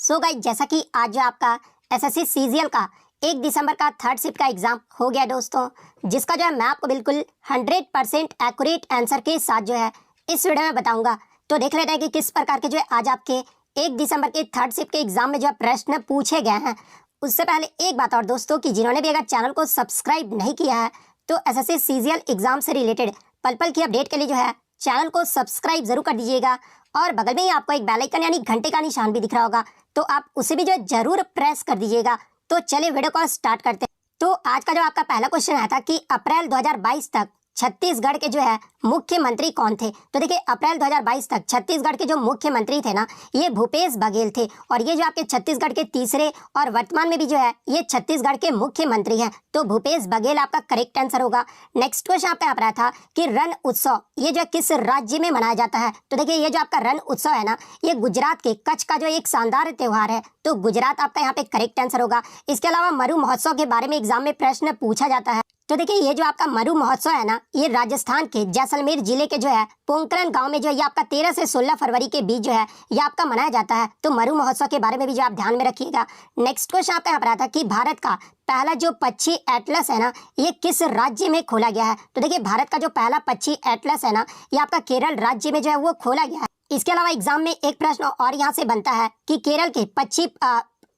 So guys, जैसा कि आज जो आपका एसएससी सीजीएल का 1 दिसंबर का थर्ड शिफ्ट का एग्जाम हो गया दोस्तों, जिसका जो है मैं आपको बिल्कुल 100% एक्यूरेट आंसर के साथ जो है इस वीडियो में बताऊंगा। तो देख लेते हैं कि किस प्रकार के जो है आज आपके 1 दिसंबर के थर्ड शिफ्ट के एग्जाम में जो है प्रश्न पूछे गए हैं। उससे पहले एक बात और दोस्तों, कि जिन्होंने भी अगर चैनल को सब्सक्राइब नहीं किया है तो एसएससी सीजीएल एग्जाम से रिलेटेड पल पल की अपडेट के लिए जो है चैनल को सब्सक्राइब जरूर कर दीजिएगा। और बगल में ही आपको एक बेल आइकन यानी घंटे का निशान भी दिख रहा होगा, तो आप उसे भी जो है जरूर प्रेस कर दीजिएगा। तो चलिए वीडियो को स्टार्ट करते हैं। तो आज का जो आपका पहला क्वेश्चन आया था कि अप्रैल 2022 तक छत्तीसगढ़ के जो है मुख्यमंत्री कौन थे। तो देखिए, अप्रैल 2022 तक छत्तीसगढ़ के जो मुख्यमंत्री थे ना, ये भूपेश बघेल थे। और ये जो आपके छत्तीसगढ़ के तीसरे और वर्तमान में भी जो है ये छत्तीसगढ़ के मुख्यमंत्री हैं। तो भूपेश बघेल आपका करेक्ट आंसर होगा। नेक्स्ट क्वेश्चन आपका यहाँ पर आया था कि रण उत्सव ये जो किस राज्य में मनाया जाता है। तो देखिए, ये जो आपका रण उत्सव है ना, ये गुजरात के कच्छ का जो एक शानदार त्योहार है। तो गुजरात आपका यहाँ पे करेक्ट आंसर होगा। इसके अलावा मरु महोत्सव के बारे में एग्जाम में प्रश्न पूछा जाता है। तो देखिए, ये जो आपका मरु महोत्सव है ना, ये राजस्थान के जैसलमेर जिले के जो है पोखरण गांव में जो है ये आपका 13 से 16 फरवरी के बीच जो है ये आपका मनाया जाता है। तो मरु महोत्सव के बारे में भी जो आप ध्यान में रखिएगा। नेक्स्ट क्वेश्चन आपका यहाँ पर आता है कि भारत का पहला जो पक्षी एटलस है ना, ये किस राज्य में खोला गया है। तो देखिए, भारत का जो पहला पक्षी एटलस है ना, ये आपका केरल राज्य में जो है वो खोला गया है। इसके अलावा एग्जाम में एक प्रश्न और यहाँ से बनता है कि केरल के पक्षी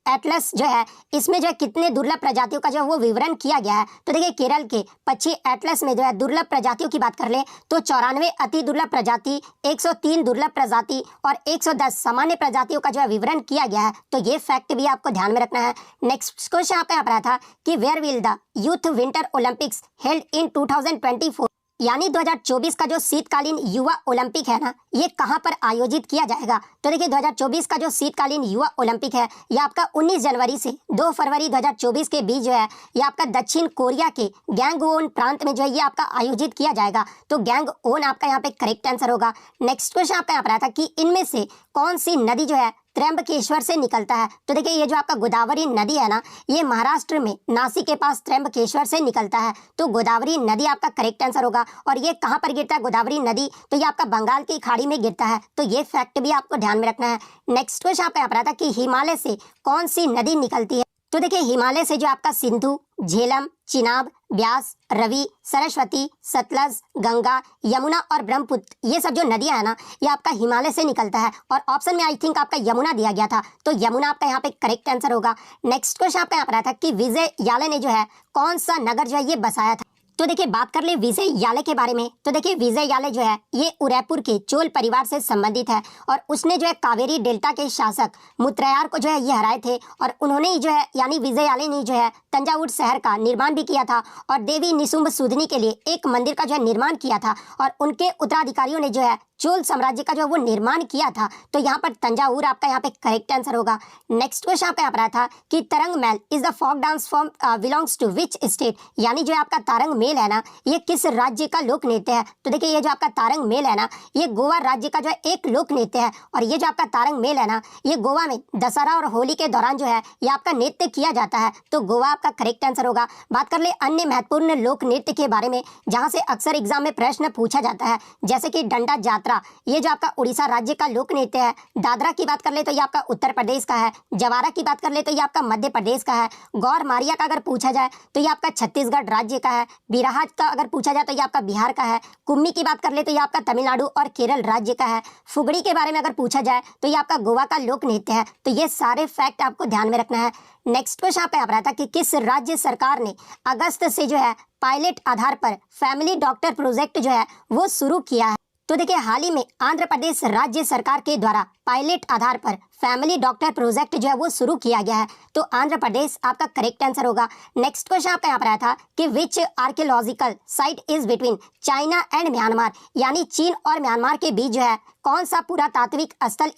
एटलस जो है इसमें जो है कितने दुर्लभ प्रजातियों का जो है वो विवरण किया गया है। तो देखिए, केरल के पक्षी एटलस में जो है दुर्लभ प्रजातियों की बात कर ले तो 94 अति दुर्लभ प्रजाति, 103 दुर्लभ प्रजाति और 110 सामान्य प्रजातियों का जो है विवरण किया गया है। तो ये फैक्ट भी आपको ध्यान में रखना है। नेक्स्ट क्वेश्चन आपका यहाँ पर आया था कि where will the youth winter Olympics held in 2024 यानी 2024 का जो शीतकालीन युवा ओलंपिक है ना, ये कहां पर आयोजित किया जाएगा। तो देखिए, 2024 का जो शीतकालीन युवा ओलंपिक है ये आपका 19 जनवरी से 2 फरवरी 2024 के बीच जो है ये आपका दक्षिण कोरिया के गैंगवोन प्रांत में जो है ये आपका आयोजित किया जाएगा। तो गैंगवोन आपका यहाँ पे करेक्ट आंसर होगा। नेक्स्ट क्वेश्चन आपका यहाँ पर आता है कि इनमें से कौन सी नदी जो है त्र्यंबकेश्वर से निकलता है। तो देखिए, ये जो आपका गोदावरी नदी है ना, ये महाराष्ट्र में नासिक के पास त्र्यंबकेश्वर से निकलता है। तो गोदावरी नदी आपका करेक्ट आंसर होगा। और ये कहाँ पर गिरता है गोदावरी नदी, तो ये आपका बंगाल की खाड़ी में गिरता है। तो ये फैक्ट भी आपको ध्यान में रखना है। नेक्स्ट क्वेश्चन आपका यहाँ पर आता है कि हिमालय से कौन सी नदी निकलती है। तो देखिए, हिमालय से जो आपका सिंधु, झेलम, चिनाब, ब्यास, रवि, सरस्वती, सतलज, गंगा, यमुना और ब्रह्मपुत्र, ये सब जो नदियां है ना, ये आपका हिमालय से निकलता है। और ऑप्शन में आई थिंक आपका यमुना दिया गया था, तो यमुना आपका यहाँ पे करेक्ट आंसर होगा। नेक्स्ट क्वेश्चन आपका यहाँ पर आया था कि विजय याले ने जो है कौन सा नगर जो है ये बसाया था। तो देखिए, बात कर ले विजय याले के बारे में। तो देखिए, विजय याले जो है ये उदयपुर के चोल परिवार से संबंधित है। और उसने जो है कावेरी डेल्टा के शासक मुत्रयार को जो है ये हराए थे। और उन्होंने ही जो है यानी विजय याले ने जो है तंजावुर शहर का निर्माण भी किया था और देवी निशुंभ सूदनी के लिए एक मंदिर का जो है निर्माण किया था। और उनके उत्तराधिकारियों ने जो है चोल साम्राज्य का जो वो निर्माण किया था। तो यहाँ पर तंजावुर आपका यहाँ पे करेक्ट आंसर होगा। नेक्स्ट क्वेश्चन आपका यहाँ पर आया था कि Tarangamel is the folk dance form belongs to which state, यानी जो आपका तारंग मेल है ना, ये किस राज्य का लोक नृत्य है। तो देखिए, ये जो आपका तारंग मेल है ना, ये गोवा राज्य का जो है एक लोक नृत्य है। और ये जो आपका तारंग मेल है ना, ये गोवा में दशहरा और होली के दौरान जो है ये आपका नृत्य किया जाता है। तो गोवा आपका करेक्ट आंसर होगा। बात कर ले अन्य महत्वपूर्ण लोक नृत्य के बारे में, जहाँ से अक्सर एग्जाम में प्रश्न पूछा जाता है, जैसे कि डंडा जात्रा, ये जो आपका उड़ीसा राज्य का लोक नृत्य है। दादरा की बात कर ले तो ये आपका उत्तर प्रदेश का है। जवारा की बात कर ले तो ये आपका मध्य प्रदेश का है। गौर मारिया का अगर पूछा जाए तो ये आपका छत्तीसगढ़ राज्य का है। बिरहा का अगर पूछा जाए तो ये आपका बिहार का है। कुम्मी की बात कर ले तो ये आपका तमिलनाडु और केरल राज्य का है। फुगड़ी के बारे में अगर पूछा जाए तो ये आपका गोवा का लोक नृत्य है। तो ये सारे फैक्ट आपको ध्यान में रखना है। नेक्स्ट क्वेश्चन आपका यहाँ पर आता है कि किस राज्य सरकार ने अगस्त से जो है पायलट आधार पर फैमिली डॉक्टर प्रोजेक्ट जो है वो शुरू किया है। तो देखिए, हाल ही में आंध्र प्रदेश राज्य सरकार के द्वारा पायलट आधार पर फैमिली डॉक्टर प्रोजेक्ट जो है वो शुरू किया गया है। तो आंध्र प्रदेश आपका करेक्ट आंसर होगा। नेक्स्ट क्वेश्चन आपका यहाँ पर आया था कि which archaeological site is between China and Myanmar, यानी चीन और म्यांमार के बीच जो है कौन सा पुरातात्विक स्थल।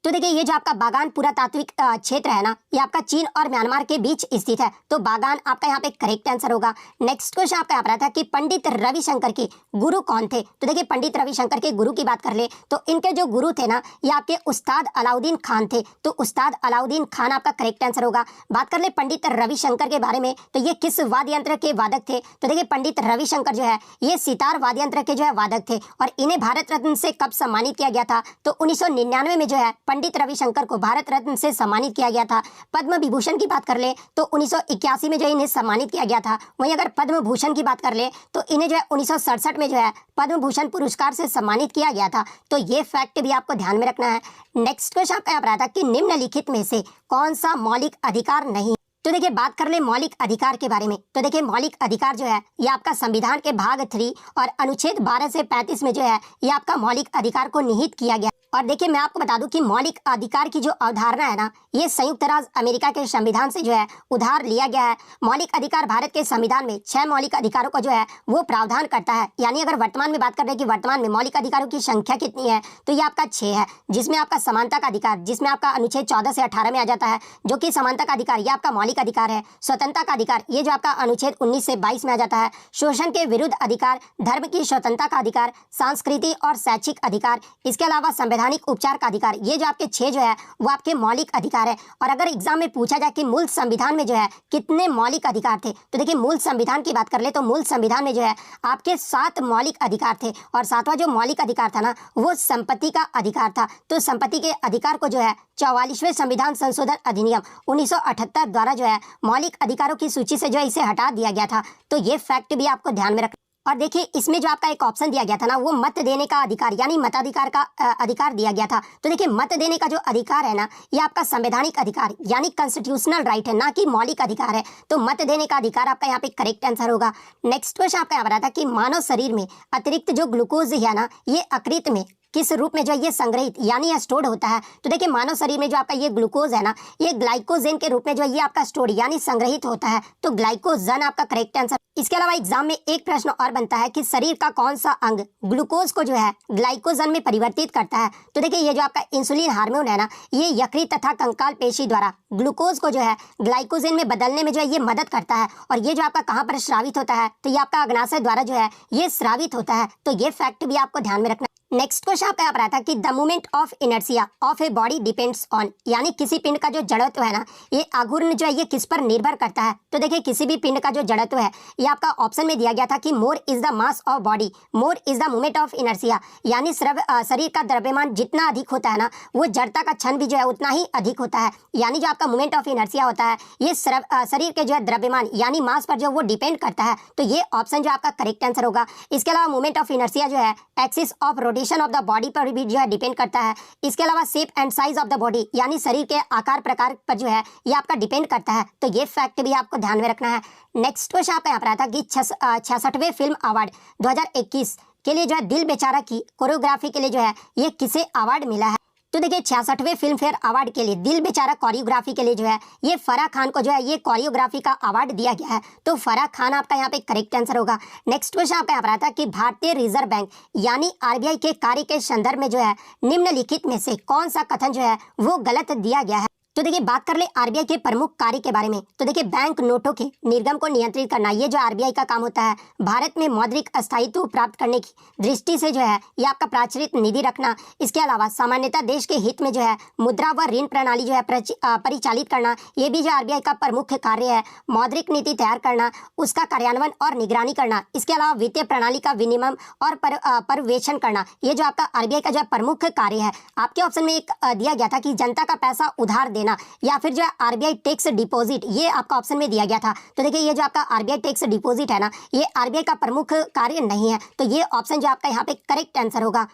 तो देखिए, ये जो आपका बागान पुरातात्विक क्षेत्र है ना, ये आपका चीन और म्यांमार के बीच स्थित है। तो बागान आपका यहाँ पे करेक्ट आंसर होगा। नेक्स्ट क्वेश्चन आपका यहाँ पर था कि पंडित रविशंकर के गुरु कौन थे। तो देखिए, पंडित रविशंकर के गुरु की बात कर ले तो इनके जो गुरु थे ना, ये आपके उस्ताद अलाउद्दीन खान थे। तो उस्ताद अलाउद्दीन खान आपका करेक्ट आंसर होगा। बात कर ले पंडित रविशंकर के बारे में, तो ये किस वाद्य यंत्र के वादक थे। तो देखिए, पंडित रविशंकर जो है ये सितार वाद्य यंत्र के जो है वादक थे। और इन्हें भारत रत्न से कब सम्मानित किया गया था, तो 1999 में जो है पंडित रविशंकर को भारत रत्न से सम्मानित किया गया था। पद्म विभूषण की बात कर ले तो 1981 में जो इन्हें सम्मानित किया गया था। वहीं अगर पद्म भूषण की बात कर ले तो इन्हें जो है 1967 में जो है पद्म भूषण पुरस्कार से सम्मानित किया गया था। तो ये फैक्ट भी आपको ध्यान में रखना है। नेक्स्ट क्वेश्चन आपका यहाँ पर आया था कि निम्नलिखित में से कौन सा मौलिक अधिकार नहीं। तो देखिए बात कर ले मौलिक अधिकार के बारे में। तो देखिए मौलिक अधिकार जो है ये आपका संविधान के भाग 3 और अनुच्छेद 12 से 35 में जो है ये आपका मौलिक अधिकार को निहित किया गया। और देखिए मैं आपको बता दूं कि मौलिक अधिकार की जो अवधारणा है ना ये संयुक्त राज्य अमेरिका के संविधान से जो है उधार लिया गया है। मौलिक अधिकार भारत के संविधान में 6 मौलिक अधिकारों को जो है वो प्रावधान करता है। यानी अगर वर्तमान में बात कर रहे हैं कि वर्तमान में मौलिक अधिकारों की संख्या कितनी है तो ये आपका 6 है, जिसमें आपका समानता का अधिकार जिसमें आपका अनुच्छेद 14 से 18 में आ जाता है, जो कि समानता का अधिकार ये आपका मौलिक अधिकार है। स्वतंत्रता का अधिकार ये जो आपका अनुच्छेद 19 से 22 में आ जाता है। शोषण के विरुद्ध अधिकार, धर्म की स्वतंत्रता का अधिकार, सांस्कृतिक और शैक्षिक अधिकार, इसके अलावा संवैधानिक उपचार का अधिकार, ये जो आपके 6 जो है वो आपके मौलिक अधिकार है। और अगर एग्जाम में पूछा जाए कि मूल संविधान में जो है कितने मौलिक अधिकार थे तो देखिए मूल संविधान की बात कर ले तो मूल संविधान में जो है आपके 7 मौलिक अधिकार थे। और 7वां जो मौलिक अधिकार था ना वो संपत्ति का अधिकार था। तो संपत्ति के अधिकार को जो है 44वें संविधान संशोधन अधिनियम 1978 द्वारा जो है मौलिक अधिकारों की सूची से जो है इसे हटा दिया गया था। तो ये फैक्ट भी आपको ध्यान में रखना। और देखिए इसमें जो आपका एक ऑप्शन दिया गया था ना वो मत देने का अधिकार यानी मताधिकार का अधिकार दिया गया था। तो देखिए मत देने का जो अधिकार है ना ये आपका संवैधानिक अधिकार यानी कॉन्स्टिट्यूशनल राइट है, ना कि मौलिक अधिकार है। तो मत देने का अधिकार आपका यहाँ पे करेक्ट आंसर होगा। नेक्स्ट क्वेश्चन आपका यहाँ पर आता है कि मानव शरीर में अतिरिक्त जो ग्लूकोज है ना ये अकृत में किस रूप में जो ये संग्रहित यानी स्टोर्ड होता है। तो देखिए मानव शरीर में जो आपका ये ग्लूकोज है ना ये ग्लाइकोजेन के रूप में जो ये आपका स्टोर्ड यानी संग्रहित होता है। तो ग्लाइकोजन आपका करेक्ट आंसर। इसके अलावा एग्जाम में एक प्रश्न और बनता है कि शरीर का कौन सा अंग ग्लूकोज को जो है ग्लाइकोजन में परिवर्तित करता है। तो देखिए ये जो आपका इंसुलिन हार्मोन है ना ये यकृत तथा कंकाल पेशी द्वारा ग्लूकोज को जो है ग्लाइकोजेन में बदलने में जो है ये मदद करता है। और ये जो आपका कहाँ पर स्रावित होता है तो ये आपका अग्नाशय द्वारा जो है ये स्रावित होता है। तो ये फैक्ट भी आपको ध्यान में रखना। नेक्स्ट क्वेश्चन आपका यहाँ पर आता है कि the movement of inertia of a body depends on यानी किसी पिंड का जो जड़त्व है ना ये आघूर्ण जो है ये किस पर निर्भर करता है। तो देखिए किसी भी पिंड का जो जड़त्व है ये आपका ऑप्शन में दिया गया था कि more is the mass of body, more is the movement of inertia यानी शरीर का द्रव्यमान जितना अधिक होता है ना वो जड़ता का क्षण भी जो है उतना ही अधिक होता है। यानी जो आपका मूवमेंट ऑफ इनर्शिया होता है ये शरीर के जो है द्रव्यमान यानी मास पर जो वो डिपेंड करता है। तो ये ऑप्शन जो आपका करेक्ट आंसर होगा। इसके अलावा मूवमेंट ऑफ इनर्शिया जो है axis of rotation of the body पर भी जो है डिपेंड करता है। इसके अलावा shape and size of the body यानी शरीर के आकार प्रकार पर जो है ये आपका डिपेंड करता है। तो ये फैक्ट भी आपको ध्यान में रखना है। नेक्स्ट क्वेश्चन आपका यहाँ पर आता है कि 66वें फिल्म अवार्ड 2021 के लिए जो है दिल बेचारा की कोरियोग्राफी के लिए जो है ये किसे अवार्ड मिला है। तो देखिए 66वें फिल्म फेयर अवार्ड के लिए दिल बेचारा कोरियोग्राफी के लिए जो है ये फराह खान को जो है ये कोरियोग्राफी का अवार्ड दिया गया है। तो फराह खान आपका यहाँ पे करेक्ट आंसर होगा। नेक्स्ट क्वेश्चन आपका यहाँ पर आता है कि भारतीय रिजर्व बैंक यानी आरबीआई के कार्य के संदर्भ में जो है निम्नलिखित में से कौन सा कथन जो है वो गलत दिया गया है। तो देखिए बात कर ले आरबीआई के प्रमुख कार्य के बारे में। तो देखिए बैंक नोटों के निर्गम को नियंत्रित करना ये जो आरबीआई का काम होता है। भारत में मौद्रिक स्थायित्व प्राप्त करने की दृष्टि से जो है ये आपका प्राचीरित निधि रखना। इसके अलावा सामान्यतः देश के हित में जो है मुद्रा व ऋण प्रणाली जो है परिचालित करना ये भी जो आरबीआई का प्रमुख कार्य है। मौद्रिक नीति तैयार करना, उसका कार्यान्वयन और निगरानी करना। इसके अलावा वित्तीय प्रणाली का विनियमन और पर्यवेक्षण करना ये जो आपका आरबीआई का जो है प्रमुख कार्य है। आपके ऑप्शन में एक दिया गया था कि जनता का पैसा उधार देना या फिर जो है आरबीआई टैक्स डिपॉजिट ये आपका ऑप्शन में दिया गया था। तो देखिए ये जो आपका आरबीआई टैक्स डिपॉजिट है ना ये आरबीआई का प्रमुख कार्य नहीं है। तो ये ऑप्शन जो आपका यहाँ पे करेक्ट आंसर होगा।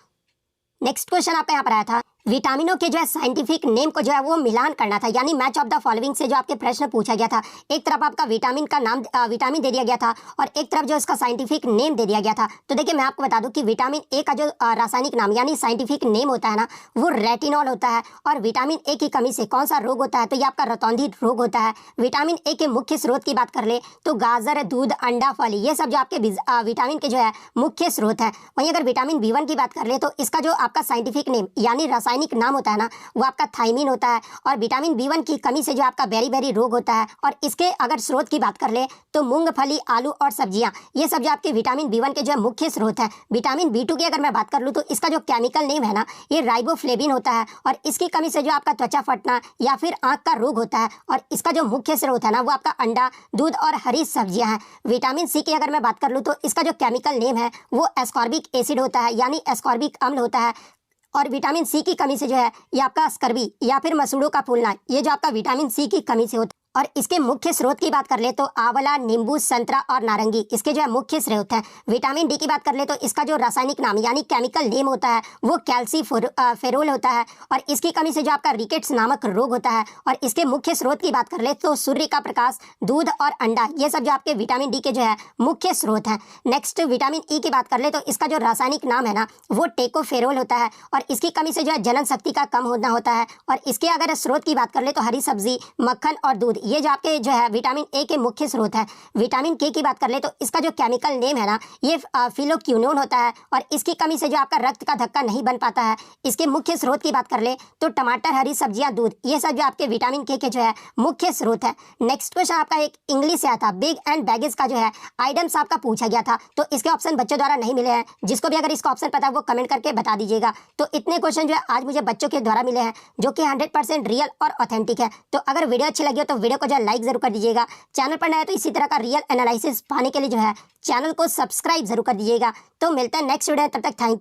नेक्स्ट क्वेश्चन आपका यहाँ पर आया था विटामिनों के जो है साइंटिफिक नेम को जो है वो मिलान करना था यानी मैच ऑफ द फॉलोइंग से जो आपके प्रश्न पूछा गया था। एक तरफ आपका विटामिन का नाम विटामिन दे दिया गया था और एक तरफ जो इसका साइंटिफिक नेम दे दिया गया था। तो देखिए मैं आपको बता दूं कि विटामिन ए का जो रासायनिक नाम यानी साइंटिफिक नेम होता है ना वो रेटिनॉल होता है। और विटामिन ए की कमी से कौन सा रोग होता है तो ये आपका रतौंधी रोग होता है। विटामिन ए के मुख्य स्रोत की बात कर ले तो गाजर, दूध, अंडा, फल ये सब जो आपके विटामिन के जो है मुख्य स्रोत है। वहीं अगर विटामिन B1 की बात कर ले तो इसका जो आपका साइंटिफिक नेम यानी रासायनिक नाम होता है ना वो आपका थायमिन होता है। और विटामिन B1 की कमी से जो आपका बेरी रोग होता है। और इसके अगर स्रोत की बात कर ले तो मूंगफली, आलू और सब्जियां ये सब जो आपके विटामिन B1 के जो है मुख्य स्रोत है। विटामिन B2 की अगर मैं बात कर लूँ तो इसका जो केमिकल नेम है ना ये राइबोफ्लेविन होता है। और इसकी कमी से जो आपका त्वचा फटना या फिर आंख का रोग होता है। और इसका जो मुख्य स्रोत है ना वो आपका अंडा, दूध और हरी सब्जियां हैं। विटामिन C की अगर मैं बात कर लूँ तो इसका जो केमिकल नेम है वो एस्कॉर्बिक एसिड होता है यानी एस्कॉर्बिक अम्ल होता है। और विटामिन सी की कमी से जो है ये आपका स्कर्वी या फिर मसूड़ों का फूलना, ये जो आपका विटामिन सी की कमी से होता है। और इसके मुख्य स्रोत की बात कर ले तो आंवला, नींबू, संतरा और नारंगी इसके जो है मुख्य स्रोत हैं। विटामिन डी की बात कर ले तो इसका जो रासायनिक नाम यानी केमिकल नेम होता है वो कैल्सीफेरोल होता है और इसकी कमी से जो आपका रिकेट्स नामक रोग होता है। और इसके मुख्य स्रोत की बात कर ले तो सूर्य का प्रकाश, दूध और अंडा, ये सब जो आपके विटामिन डी के जो है मुख्य स्रोत हैं। नेक्स्ट विटामिन ई की बात कर ले तो इसका जो रासायनिक नाम है ना वो टेकोफेरोल होता है और इसकी कमी से जो है जनन शक्ति का कम होना होता है। और इसके अगर स्रोत की बात कर ले तो हरी सब्जी, मक्खन और दूध, ये जो आपके जो है विटामिन ए के मुख्य स्रोत है। विटामिन के की बात कर ले तो इसका जो केमिकल नेम है ना ये फिलोक्विनोन होता है और इसकी कमी से जो आपका रक्त का धक्का नहीं बन पाता है। इसके मुख्य स्रोत की बात कर ले तो टमाटर, हरी सब्जियां, दूध, ये सब जो आपके विटामिन के जो है मुख्य स्रोत है। नेक्स्ट क्वेश्चन आपका एक इंग्लिश से आया था, बिग एंड बैगेज का जो है आइटम्स आपका पूछा गया था, तो इसके ऑप्शन बच्चों द्वारा नहीं मिले हैं। जिसको भी अगर इसका ऑप्शन पता है वो कमेंट करके बता दीजिएगा। तो इतने क्वेश्चन जो है आज मुझे बच्चों के द्वारा मिले हैं जो कि 100% रियल और ऑथेंटिक है। तो अगर वीडियो अच्छी लगी हो तो वीडियो को जो है लाइक जरूर कर दीजिएगा। चैनल पर नया है तो इसी तरह का रियल एनालिसिस पाने के लिए जो है चैनल को सब्सक्राइब जरूर कर दीजिएगा। तो मिलते हैं नेक्स्ट वीडियो, तब तक थैंक